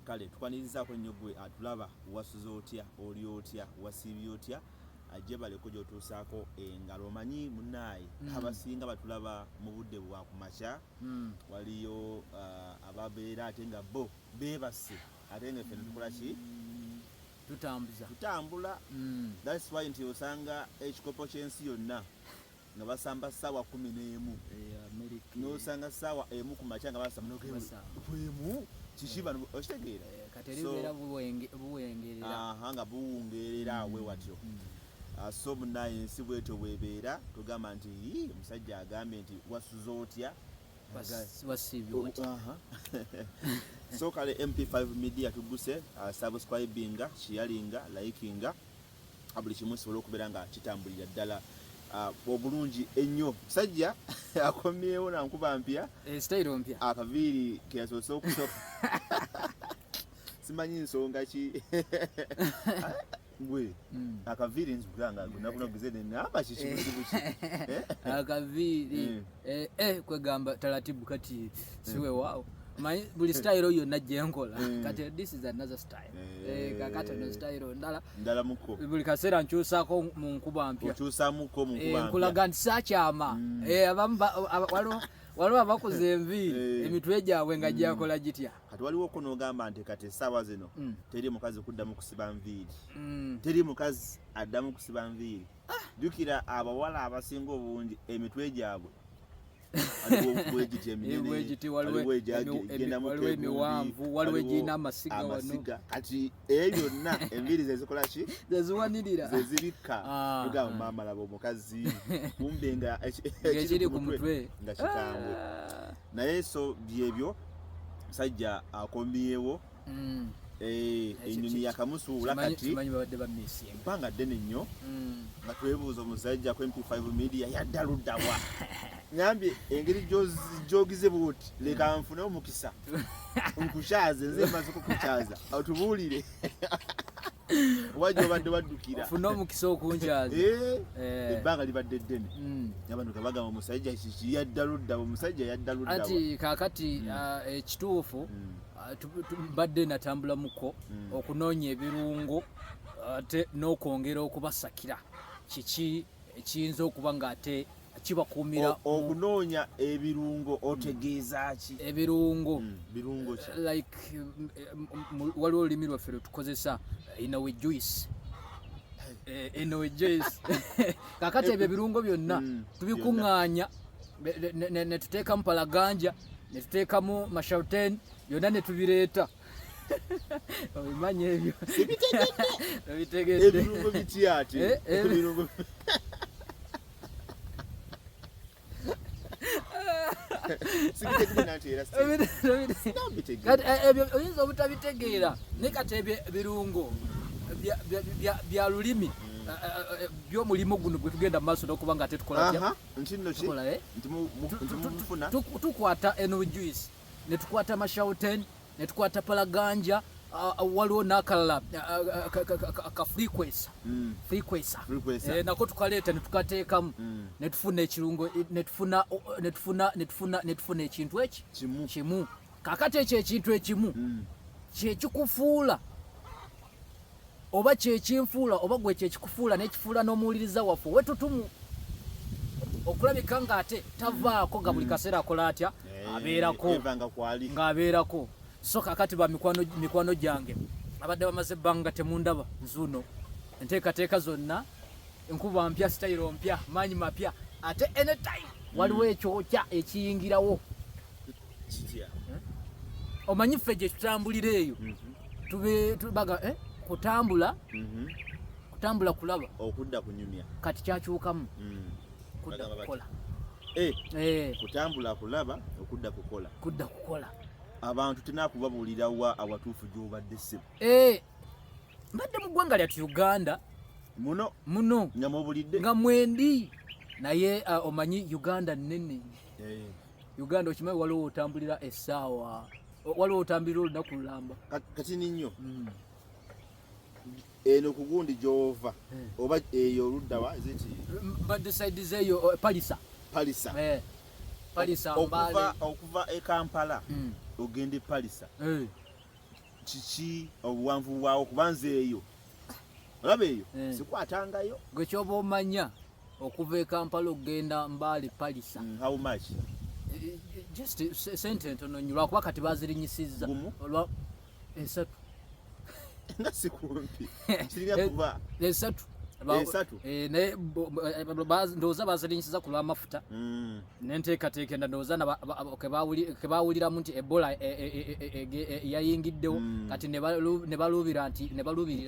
kale tukwanirizaako nnyo gwe atulaba wasuze otya oli otya wasiibye otya ajje baleko gy'otuusaako engalo. Omanyi munnaaye abasinga batulaba mu budde bwa kumakya waliyo ababeera ate nga bo beebase ate nga ffe netukola ki tutambula. That's why nti osanga ekikopo ky'ensi yonna nga basamba ssaawa 11 n'osanga ssaawa emu ku makya nga basamba kwemu kiki bano okitegeera nga buwungerera awe watyo. So munaye ensi bwetyo bwebeera tugamba nti omusajja agambye nti wasuze otya so kale MP5 Media tuguse subscribinga sharinga likinga buli kimu kisobola okubeera nga kitambulira ddala obulungi ennyo. Musajja akomyewo nankuba mpya style mpya akaviiri keyasoose okusoka simanyi nsonga ki gwe akaviiri nzuganga nakunagizene namba kikibuzibuki akaviiri kwegamba taratibu kati siwe wao manyi buli style yonna gyenkola kati this is another style kakati no style ndala muko buli kaseera nkyusaako mu nkuba mpya okyusamuko mu nkuba mpya nkulaga nti saakyama waliwo abakuza enviiri emitwe gyabwe nga gyakola gitya. Kati waliwo ko n'ogamba nti kati essaawa zino teri mukazi kuddamu kusiba nviiri, teri mukazi addamu kusiba nviiri. Jjukira abawala abasinga obungi emitwe gyabwe waliwo emiwanvu waliwo egirina amasiga wano kati byonna enviiri zezikola ki zeziwanirira zezibikka tugamba maama laba omukazi kumbe nga ekiri ku mutwe nga kikambwe naye so byebyo musajja akomyewo ennyonyi yakamusuula kati mpanga ddene nnyo nga twebuuza omusajja ku MP5 Media yadda luddawa ngambye engeri gyogize bwoti leka nfune omukisa nkukyaze nze maze kukukyaza otubuulire wajja obadde waddukira ofune omukisa okunkyaza ebbanga libadde ddene abantu kabagamba omusajja kiki yadda luddawa omusajja yadda luddawa ati kaakati ekituufu badde natambula muko okunoonya ebirungo ate n'okwongera okubasakira kiki ekiyinza okuba ng'ate kibakuumira okunoonya ebirungo otegeeza ki ebirungo birungo ki like waliwo olulimi lwaffe lwetukozesa inowe juice kakati ebyo ebirungo byonna tubikuŋŋaanya ne tuteekamu palaganja ne tuteekamu mashauten byonna ne tubireeta obimanyi ebyo obitegedde ebirungo biti ate ebirungo oyinza obutabitegeera naye kati ebyo ebirungo bya lulimi by'omulimu guno gwe tugenda mu maaso n'okuba nga ate tukola tukwata eno juice ne tukwata mashauten ne tukwata palaganja waliwo n'akalala frequencer nako tukaleeta ne tukateekamu ne tufuna ekirungo ne tufuna ekintu eki kimu. Kaakati ekyo ekintu ekimu kyekikufuula oba kyekinfuula oba gwe kyekikufuula n'ekifuula n'omuwuliriza waffe wetutumu okulabika ng'ate tavaako nga buli kaseera akola atya ng'abeerako. So kaakati ba mikwano gyange abadde bamaze ebbanga temundaba nzuno enteekateeka zonna enkuba mpya sitayiro mpya maanyi mapya ate anytime waliwo ekyokya ekiyingirawo omanyi ffe gye tutambulira eyo tubaga kutambula kulaba okudda kunyumya kati kyakyukamu kudda kukola kutambula kulaba okudda kukola abantu tenakubabuulira wa awatuufu gy'obadde ssebo mbadde mu ggwanga lyatu Uganda muno nga mubulidde nga mwendi naye omanyi Uganda nnene Uganda okimanyi waliwo otambulira essaawa waliwo otambulira olunaku lulamba kati nnyo eno ku gundi gy'ova oba eyo oluddawa ziti mbadde side zeeyo Palisa okuva e Kampala ogende Palisa kiki obuwanvu bwawo kubanze eyo olaba eyo sikwatangayo gwe kyoba omanya okuva e Kampala okugenda Mbale Palisa. How much? Just sente ntono nnyo lwakuba kati bazirinyisizza esatu nga sikumpi kiringa kuba esatu ndowooza bazirinyisiza ku lw'amafuta nenteekateeka enda ndowooza kebawuliramu nti Ebola yayingiddewo kati ne baluubirira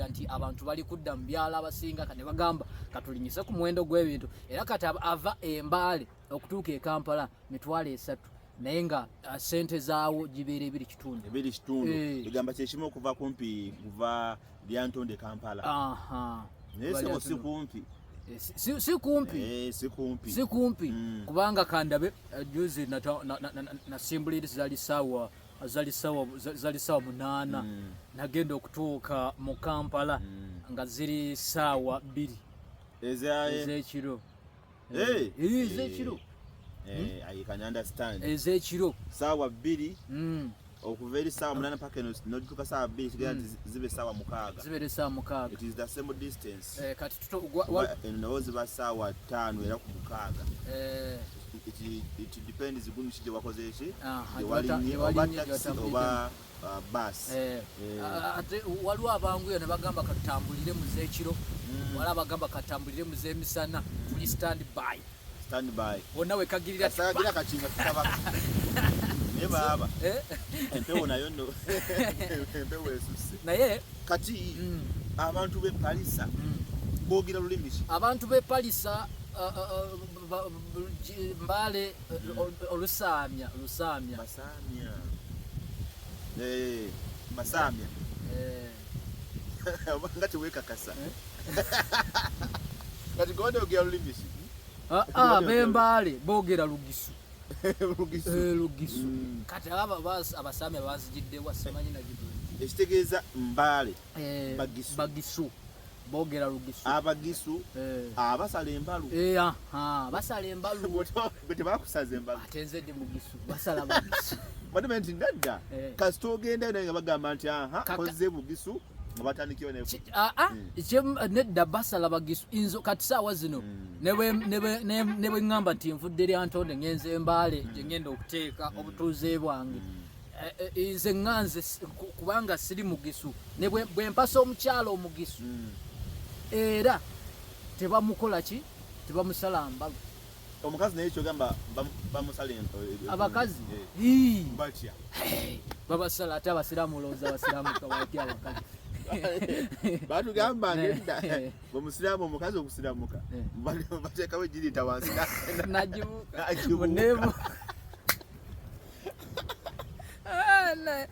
nti abantu bali kudda mu byalo abasinga kati ne bagamba katulinyise ku muwendo gw'ebintu era kati ava e Mbale okutuuka e Kampala mitwalo 3 naye nga sente zaawo gibeera 2.5 egamba kyekimu okuva kumpi kuva Lyantonde Kampala. Naye sebo si kumpi. Si kumpi kubanga kandabe juzi nasimbulira zali sawa 8 nagenda okutuuka mu Kampala nga ziri sawa 2 ez'ekiro. Ez'ekiro. I can understand. Ez'ekiro sawa 2 okuva eri sawa 8 paka n'otuuka sawa 2 kigenda zibe sawa 6. Zibe sawa 6. It is the same distance. Kati eno ziba sawa 5 era ku 6. It depends guno kije wakoze ki. Oba bus. Ate waliwo abanguyo ne bagamba katambulire mu z'ekiro. Wala bagamba katambulire mu z'emisana. Tuli stand by. Wonna we kagirira sagira kachinga tutaba. Baba empewo nayo no empewo esuse naye kati abantu be Palisa bogira lulimi ki abantu be Palisa Mbale olusamya masamya ngati weka kasa kati gonde ogira lulimi ki be Mbale bogera Lugisu. Lugisu. Kati abasamya bazijidde wasemanyi na gibu. Ekitegeeza Mbale Bagisu bogera Lugisu. Abagisu abasala embalu. Basala embalu. Bete bakusaza embalu. Atenzedde Mugisu basala Bagisu. Badimenti ndadda kasito ogenda nga bagamba nti koze Bugisu batandikio ne nedda basala Bagisu inzo kati saawa zino newe ngamba nti nfudde Lyantonde ngenze Mbale gye ngenda okuteeka obutuuze bwange nze nganze kubanga siri Mugisu ne bwe mpasa omukyalo Omugisu era tebamukola ki tebamusala mbalu omukazi naye kyogamba bamusala abakazi batya babasala ate abasiraamu lowooza abasiraamu kabatya abakazi batugamba ngenda omusiraamu omukazi okusiramuka bateekawo ejirita wansi nagibuka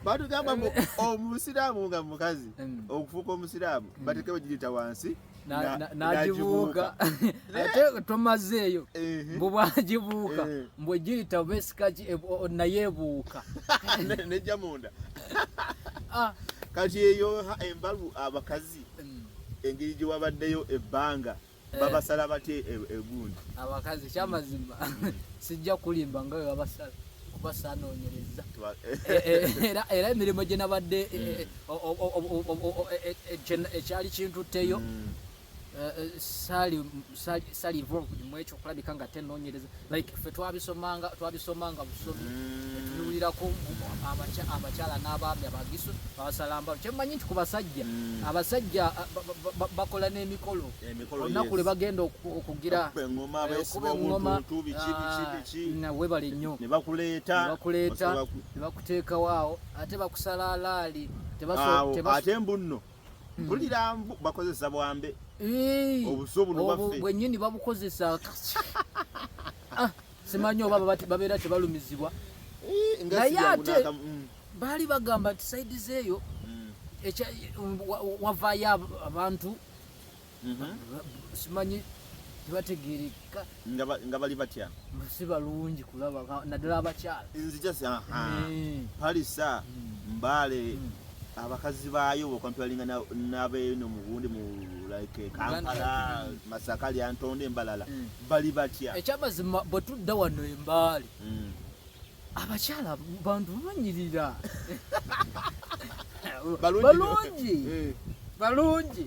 batugamba omusiraamu nga mukazi okufuuka omusiraamu bateekawo ejirita wansi nagibuuka ate tomazeeyo mbu bwagibuuka mbu ejirita obesikaki naye ebuuka nejja munda kati eyo embalu abakazi engeri gye wabaddeyo ebbanga babasala batya egundi abakazi kyamazima sijja kulimba nga we babasala kubasanoonyereza era emirimu gye nabadde ekyali kintutteyo sali involved mu ekyo okulabika nga tenoonyereza like ffe twabisomanga busomi tunuulirako abakyala n'abaami Abagisu babasala mbalu kyemmanyi nti ku abasajja bakola n'emikolo olunaku lwe bagenda okugira okuba eŋŋoma webale nnyo ne bakuleeta ne bakuteekawo awo ate bakusala alaali ate mbuno mpulira bakozesa bwambe obuso buno baffe bwennyini babukozesa simanyi oba babeera tebalumizibwa naye ate baali bagamba nti saidi zeeyo wavaayo abantu simanyi tebategeereka nga bali batya si balungi kulaba naddala abakyala nzija Palisa Mbale abakazi baayo bokompalinga n'abeeno mu bundi mu like Kampala Masaka Lyantonde Mbalala bali batya ekyamazima bwe tudda wano e Mbale abakyala bantu bamanyirira balungi balungi